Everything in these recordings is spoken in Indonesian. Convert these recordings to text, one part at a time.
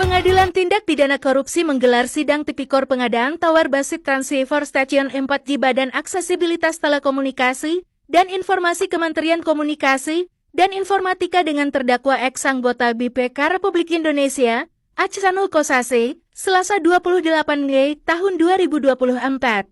Pengadilan Tindak Pidana Korupsi menggelar sidang tipikor pengadaan Tower Basic Transceiver Stasiun 4G Badan Aksesibilitas Telekomunikasi dan Informasi Kementerian Komunikasi dan Informatika dengan terdakwa ex-anggota BPK Republik Indonesia, Aksanul Kossasi, Selasa 28 Mei tahun 2024.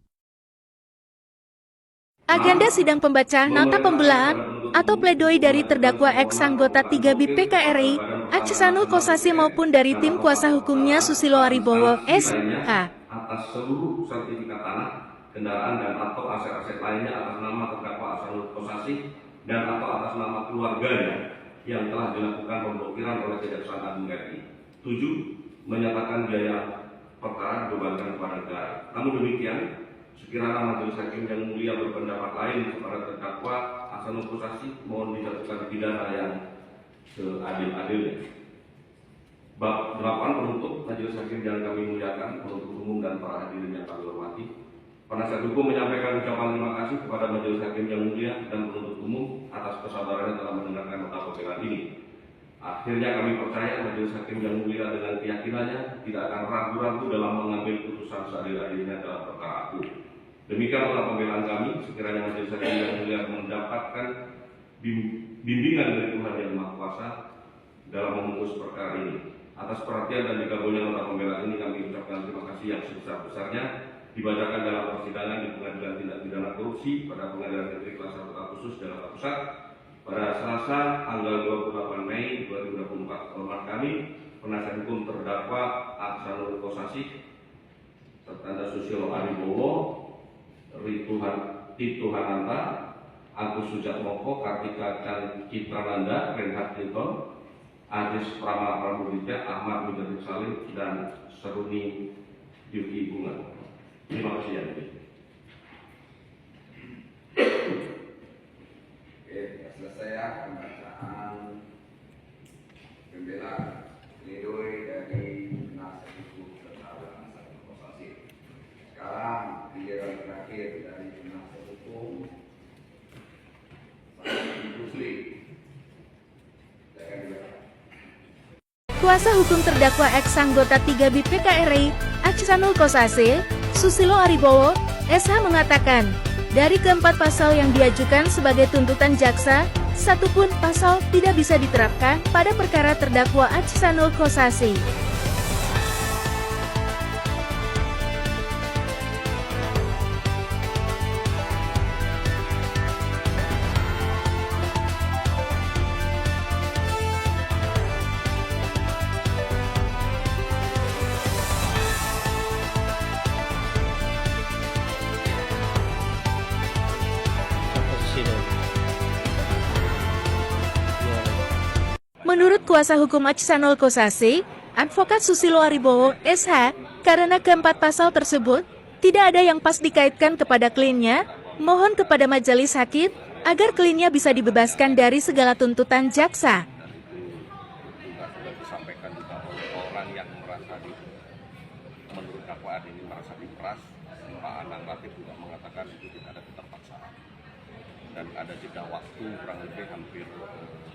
Agenda sidang pembacaan nota pembelaan atau pledoi dari terdakwa ex-anggota 3 BPK RI, Aksanul Kossasi maupun dari tim kuasa hukumnya Susilo Aribowo, SH. Atas seluruh sertifikat tanah, kendaraan dan atau aset-aset lainnya atas nama terdakwa Aksanul Kossasi dan atau atas nama keluarganya yang telah dilakukan pemblokiran oleh Kejaksaan Agung RI. 7. Menyatakan biaya perkara dibebankan kepada negara. Namun demikian, sekiranya majelis hakim yang mulia berpendapat lain kepada terdakwa Aksanul Kossasi, mohon dijatuhkan pidana yang seadil-adilnya. Bab 8 penuntut majelis hakim yang kami muliakan, penuntut umum dan para hadirin yang kami hormati. Penasihat hukum menyampaikan ucapan terima kasih kepada majelis hakim yang mulia dan penuntut umum atas kesabarannya telah mendengarkan nota pembelaan ini. Akhirnya kami percaya majelis hakim yang mulia dengan keyakinannya tidak akan ragu-ragu dalam mengambil putusan seadil-adilnya dalam perkara aku. Demikian nota pembelaan kami. Sekiranya majelis hakim yang mulia mendapatkan bimbingan dari Tuhan Yang Maha Kuasa dalam memutus perkara ini. Atas perhatian dan dikabulnya nota pembelaan ini kami ucapkan terima kasih yang sebesar-besarnya. Dibacakan dalam persidangan di Pengadilan Tindak Pidana Korupsi pada Pengadilan Negeri Kelas 1 Agustus Jakarta Pusat pada Selasa tanggal 28 Mei 2024. Hormat kami, penasihat hukum terdakwa Aksanul Kossasi, serta Susilo Aribowo, Tito Hananta, Agus Sujatmoko, Kartika Citrananda, Renhat Clinton, Aziz Prama Pramudita, Ahmad Mujahid Salim, dan Seruni Yuki Bunga. Terima kasih ya. Oke, selesai ya pembacaan pembelaan pledoi dari penasihat hukum terdakwa Aksanul Kossasi. Sekarang giliran terakhir dari penasihat hukum Rusli. Kuasa hukum terdakwa ex-anggota 3 BPK RI, Aksanul Kossasi, Susilo Aribowo, SH mengatakan, dari keempat pasal yang diajukan sebagai tuntutan jaksa, satu pun pasal tidak bisa diterapkan pada perkara terdakwa Aksanul Kossasi. Menurut kuasa hukum Aksanul Kossasi, Advokat Susilo Aribowo, SH, karena keempat pasal tersebut tidak ada yang pas dikaitkan kepada kliennya, mohon kepada majelis hakim agar kliennya bisa dibebaskan dari segala tuntutan jaksa. Disampaikan juga oleh orang yang merasa menurut dakwaan ini merasa diperas. Pak Anang Latif juga mengatakan itu tidak ada keterpaksaan dan ada jeda waktu kurang lebih hampir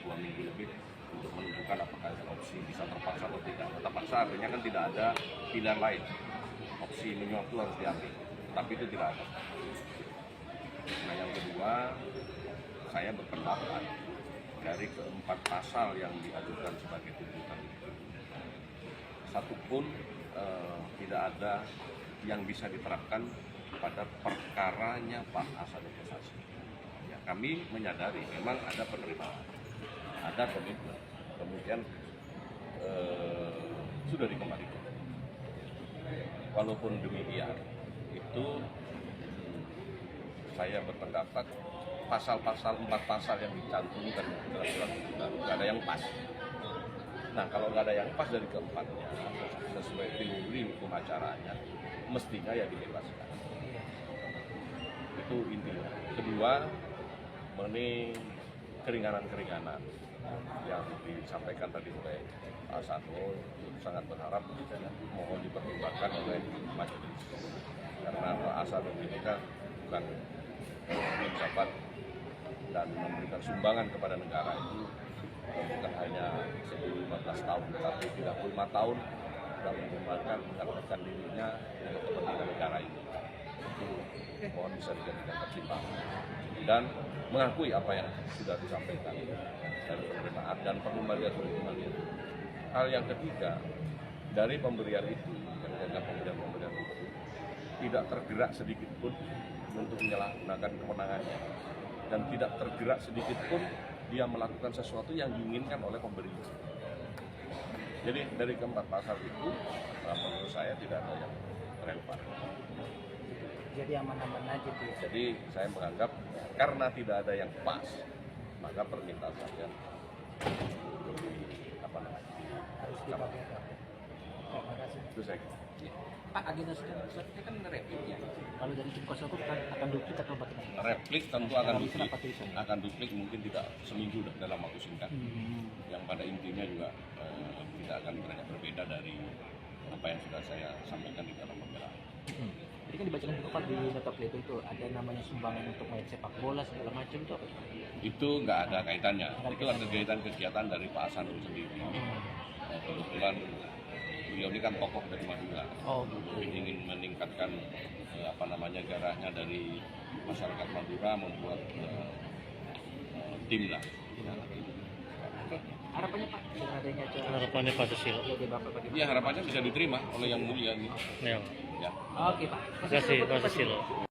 2 minggu lebih untuk menentukan apakah ada opsi bisa terpaksa atau tidak. Terpaksa artinya kan tidak ada pilihan lain, opsi menyuap itu harus diambil, tapi itu tidak ada. Nah yang kedua, saya berpendapat dari keempat pasal yang diajukan sebagai tuntutan itu, satupun tidak ada yang bisa diterapkan pada perkaranya Pak Aksanul Kossasi. Ya, kami menyadari memang ada penerimaan, ada komitmen, kemudian sudah dikembalikan. Walaupun demikian, itu saya berpendapat pasal-pasal 4 pasal yang dicantumkan dalam surat tuntutan nggak ada yang pas. Nah kalau nggak ada yang pas dari keempatnya, sesuai teori hukum acaranya, mestinya ya dibebaskan. Itu intinya. Kedua, mengenai keringanan-keringanan yang disampaikan tadi oleh Pak Aksanul, sangat berharap mohon dipertimbangkan oleh majelis, karena Pak Aksanul ini kan bukan menjabat dan memberikan sumbangan kepada negara itu bukan hanya 10-15 tahun, tapi 35 tahun serta mengembangkan mendapatkan dirinya dengan kepentingan negara ini. Itu mohon bisa dijadikan pertimbangan dan mengakui apa yang sudah disampaikan dari pemberitaan dan perlu melihat kembali. Hal yang ketiga, dari pemberian itu, ketika pemberian itu tidak tergerak sedikit pun untuk menyalahgunakan kewenangannya dan tidak tergerak sedikit pun dia melakukan sesuatu yang diinginkan oleh pemberi. Jadi dari keempat pasal itu, menurut saya tidak ada yang relevan. Jadi aman-aman aja tuh. Jadi saya menganggap karena tidak ada yang pas, maka permintaan saya Harus dipakai. Terima kasih. itu saya kira. Pak, agenda selanjutnya kan replik ya. Kalau dari tim kuasa hukum akan duplik atau bagaimana? Replik tentu akan Dalam duplik, apa tulisannya? akan duplik mungkin tidak seminggu dalam waktu singkat. Yang pada intinya juga tidak akan banyak berbeda dari apa yang sudah saya sampaikan di dalam pembelaan. Jadi kan dibacakan juga Pak di nota play itu ada namanya sumbangan untuk main sepak bola segala macam itu apa? Itu nggak ada kaitannya. Itu ada kegiatan dari Pak Hasanul sendiri. Kebetulan beliau ini kan tokoh dari Madura. Oh gitu. Ingin meningkatkan gairahnya dari masyarakat Madura, membuat tim lah. Harapannya Pak dengan adanya acara Harapannya Pak Susilo. jadi Bapak bagaimana? Ya harapannya bisa diterima oleh yang mulia ini. Ya. Ya. Oke Pak. Terima kasih Pak Susilo.